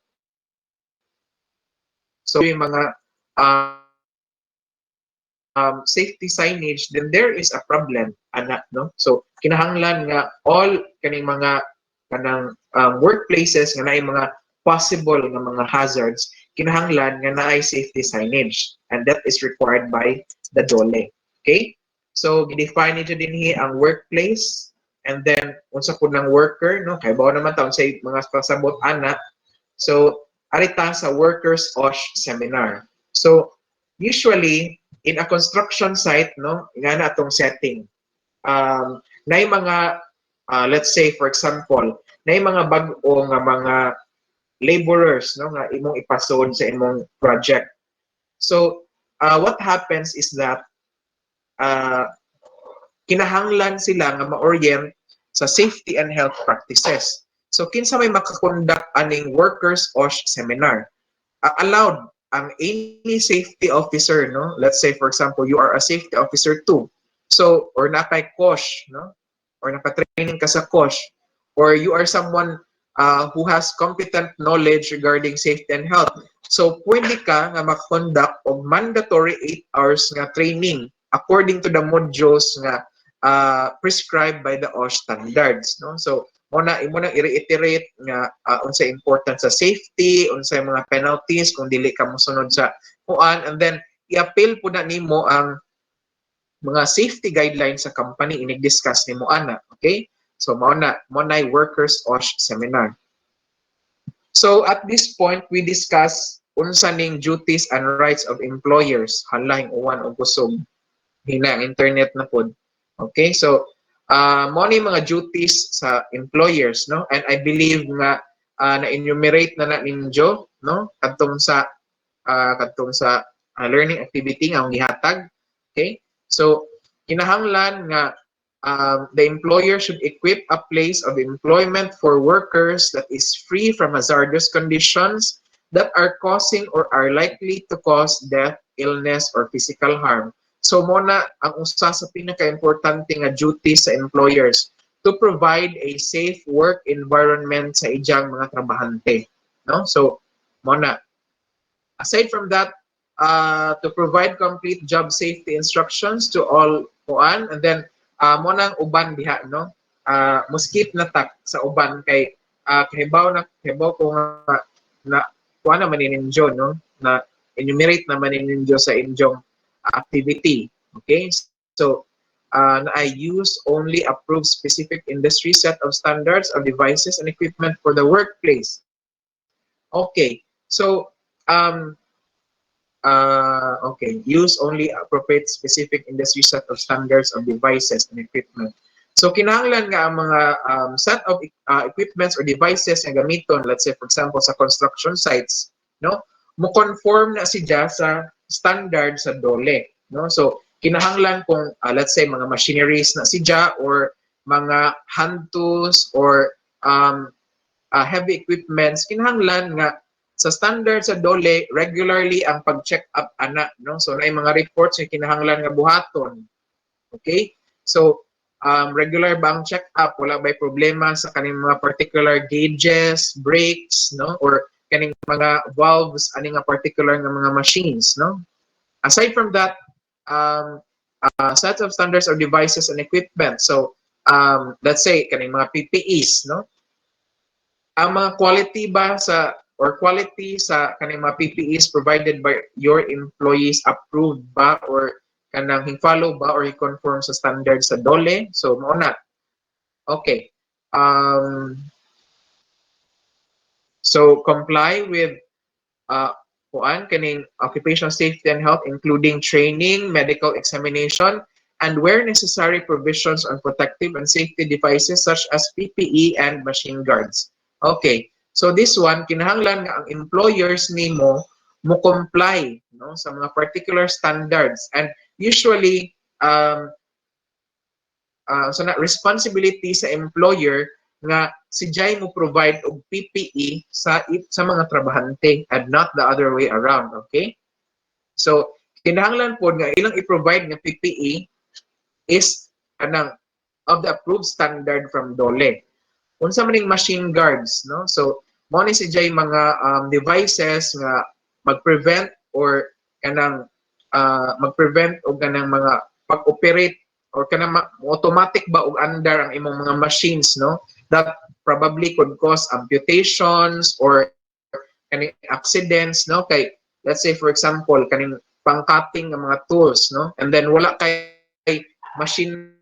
So yung mga safety signage, then there is a problem ana, no? So kinahanglan nga all kaning mga kanang workplaces nga naay mga possible nga mga hazards, kinahanglan nga naay safety signage, and that is required by the DOLE. Okay? So gidefine nito dinhi ang workplace, and then unsa pud ng worker, no, kay bao naman taon sa mga pasabot ana. So arita sa workers OSH seminar. So usually in a construction site, no, nga na atong setting, nay mga let's say for example, nay mga bag-o nga mga laborers, no, nga imong ipasod sa imong project. So what happens is that kinahanglan sila nga ma-orient sa safety and health practices. So kinsa may makakonduct aning workers OSH seminar, allowed ang any safety officer, no, let's say for example you are a safety officer too, so or nakay COSH, no, or naka-training ka sa COSH, or you are someone who has competent knowledge regarding safety and health, so pwede ka nga mag-conduct of mandatory 8 hours nga training according to the modules nga prescribed by the OSH standards, no? So muna imo nang i-reiterate nga unsay importance sa safety, unsay mga penalties kung dili ka mosunod sa kuan, and then i-appeal po na nimo ang mga safety guidelines sa company, inig-discuss nimo ana, okay? So mo na workers OSH seminar. So at this point we discuss unsa ning duties and rights of employers, halang uwan og kusog hina internet na pod. Okay, so mo ni mga duties sa employers, no, and I believe nga na-enumerate na ninyo, no, kadtong sa learning activity nga gihatag. Okay, so kinahanglan nga the employer should equip a place of employment for workers that is free from hazardous conditions that are causing or are likely to cause death, illness, or physical harm. So muna ang usa sa pinaka-importante nga duty sa employers to provide a safe work environment sa ijang mga trabahante, no? So muna Aside from that, to provide complete job safety instructions to all kuan, and then mo nang uban diha, no, mo skip na tak sa uban kay kahibaw ko nga na kuan naman ninyo, no, na enumerate naman ninyo sa inyong activity. Okay, so I use only approved specific industry set of standards of devices and equipment for the workplace. Okay, so okay, use only appropriate specific industry set of standards of devices and equipment. So kinahanglan nga ang mga set of equipments or devices nga gamiton, let's say for example sa construction sites, no, mo conform na siya sa standard sa DOLE, no. So kinahanglan kung let's say mga machineries na siya or mga hand tools or heavy equipments, kinahanglan nga sa standard sa DOLE regularly ang pag-check up ana, no. So naay mga reports nga kinahanglan nga buhaton. Okay, so regular ba ang check up, wala ba'y problema sa kaning mga particular gauges, brakes, no, or kaning mga valves ani nga particular nga mga machines, no. Aside from that, set of standards or devices and equipment. So let's say kaning mga PPEs, no, ang mga quality ba sa or quality sa kaning mga PPEs provided by your employees approved ba or kanang follow ba or i-conform sa standards sa DOLE? So mao na. Okay. So comply with kaning occupational safety and health, including training, medical examination, and where necessary provisions on protective and safety devices such as PPE and machine guards. Okay, so this one, kinahanglan nga ang employers nimo mo comply, no, sa mga particular standards, and usually so na responsibility sa employer nga si Jai mo provide og PPE sa mga trabahante and not the other way around. Okay, so kinahanglan po nga ilang i-provide nga PPE is kanang of the approved standard from DOLE. Unsa man ning machine guards, no, so mo ni si Jai mga devices nga mag-prevent or kanang mag-prevent og kanang mga pag-operate or kanang automatic ba og under ang imong mga machines, no, that probably could cause amputations or kaning accidents, no, kay let's say for example kaning pang-cutting ng mga tools, no, and then wala kay machine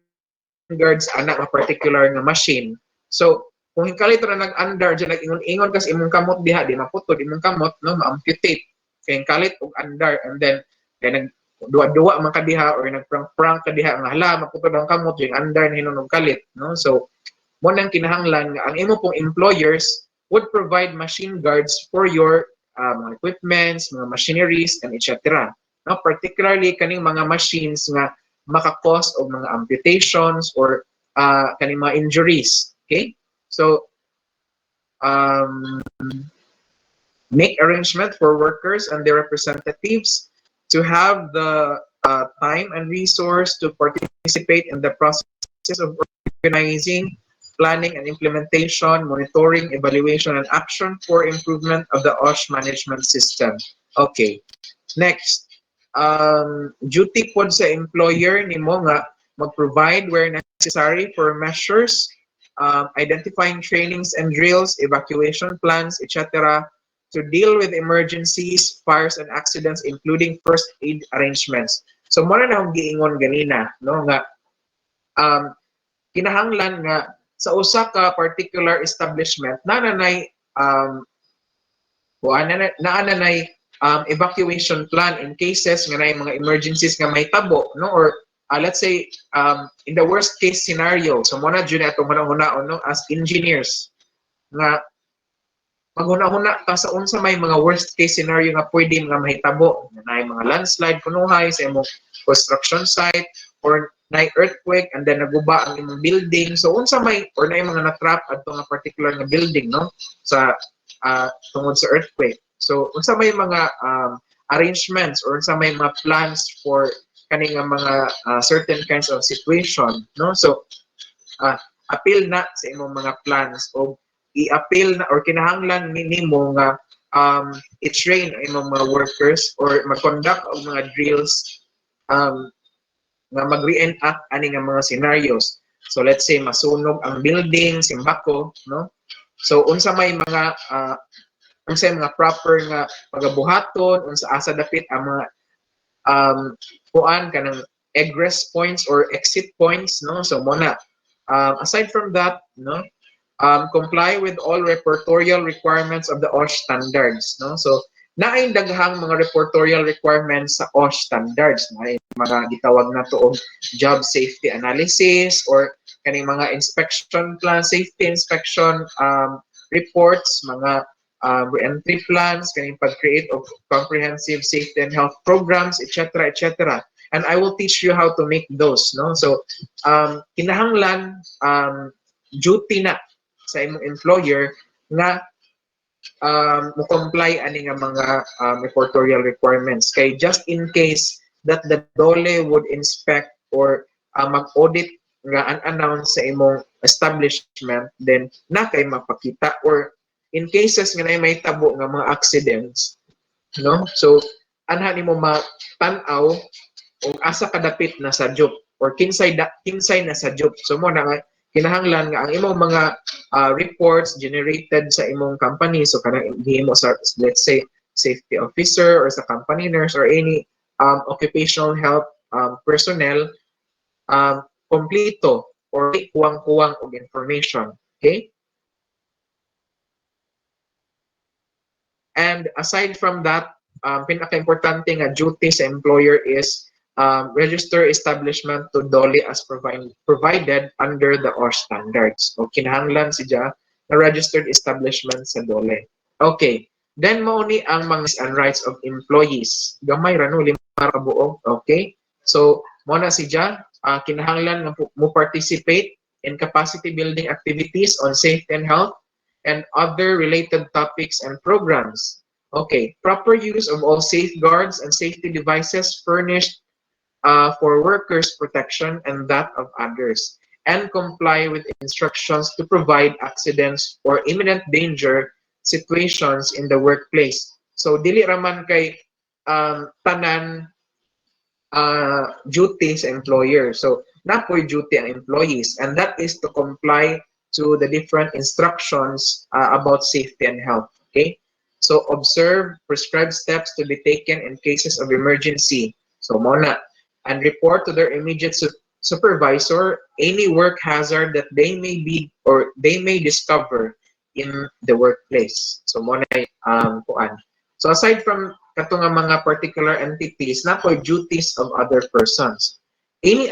guards ana nga particular nga machine. So kung hingkalit ra nag-under dyan, nag-ingon-ingon kasi imong kamot diha, di maputod imong kamot, no, ma-amputate kay hingkalit og under, and then kay nag duwa-duwa man ka diha or nagprank-prank ka diha nga hala maputod ang kamot yung under na hinunog kalit, no. So mo nang kinahanglan nga ang imo pong employers would provide machine guards for your mga equipments, mga machineries, and etc. No, particularly kaning mga machines nga maka-cause of mga amputations or kaning mga injuries. Okay, so make arrangement for workers and their representatives to have the time and resource to participate in the process of organizing, planning and implementation, monitoring, evaluation, and action for improvement of the OSH management system. Okay. Next, duty pod sa employer nimo nga mag-provide where necessary for measures, identifying trainings and drills, evacuation plans, etc., to deal with emergencies, fires, and accidents, including first aid arrangements. So mo na akong giingon ganina, no, nga kinahanglan nga sa usa ka particular establishment naanay evacuation plan in cases nga nay mga emergencies nga may tabo, no, or let's say in the worst case scenario, so mo na jud atong hunahuna no as engineers nga maghuna-huna ta sa unsa may mga worst case scenario nga pwede nga mahitabo, nay mga landslide kunuhay sa imong construction site or nay earthquake and then naguba ang imong building, so unsa may or nay mga na-trap adto nga particular nga building, no, sa tungod sa earthquake. So unsa may mga arrangements or unsa may mga plans for kani nga mga certain kinds of situation, no, so appeal na sa imong mga plans o i-appeal na or kinahanglan nimo nga i-train ang imong mga workers or mag-conduct og mga drills um, nga mag-reenact ani nga mga scenarios. So let's say masunog ang building, simbako, no? So unsa may mga proper nga pagabuhaton, unsa asa dapit ang mga um, kuan kanang egress points or exit points, no? So muna aside from that, no, comply with all reportorial requirements of the OSH standards, no? So naay daghang mga reportorial requirements sa OSH standards, naay mga gitawag na to og job safety analysis or kaning mga inspection plan, safety inspection reports, mga re-entry plans, kaning pag-create of comprehensive safety and health programs, etc., etc. And I will teach you how to make those, no? So kinahanglan duty na sa imong employer nga mo comply ani nga mga reportorial requirements kay just in case that the DOLE would inspect or mag-audit nga unannounced sa imong establishment, then na kay mapakita or in cases nga may tabo nga mga accidents, no? So anha nimo ma-tan-aw kung asa kadapit na sa job or kinsay na sa job. So mo na kinahanglan nga ang imong mga reports generated sa imong company, so kanang gihimo sa, let's say, safety officer or sa company nurse or any occupational health personnel, kompleto or kuwang-kuwang og information. Okay? And aside from that, pinaka-importante nga duty sa employer is register establishment to DOLE as provided under the OSH standards. O kinahanglan siya na registered establishment sa DOLE. Okay. Then mauni ang mga rights and rights of employees. Gamay ra no, 5 ka buok. Okay? So mo na siya kinahanglan nga mo participate in capacity building activities on safety and health and other related topics and programs. Okay, proper use of all safeguards and safety devices furnished for workers' protection and that of others, and comply with instructions to provide accidents or imminent danger situations in the workplace. So, dili raman kay tanan duty sa employer. So, napoy duty ang employees, and that is to comply to the different instructions about safety and health. Okay? So, observe prescribed steps to be taken in cases of emergency. So, mona, and report to their immediate supervisor any work hazard that they may be or they may discover in the workplace. So, mona kuan. So, aside from katong mga particular entities, na po duties of other persons. Any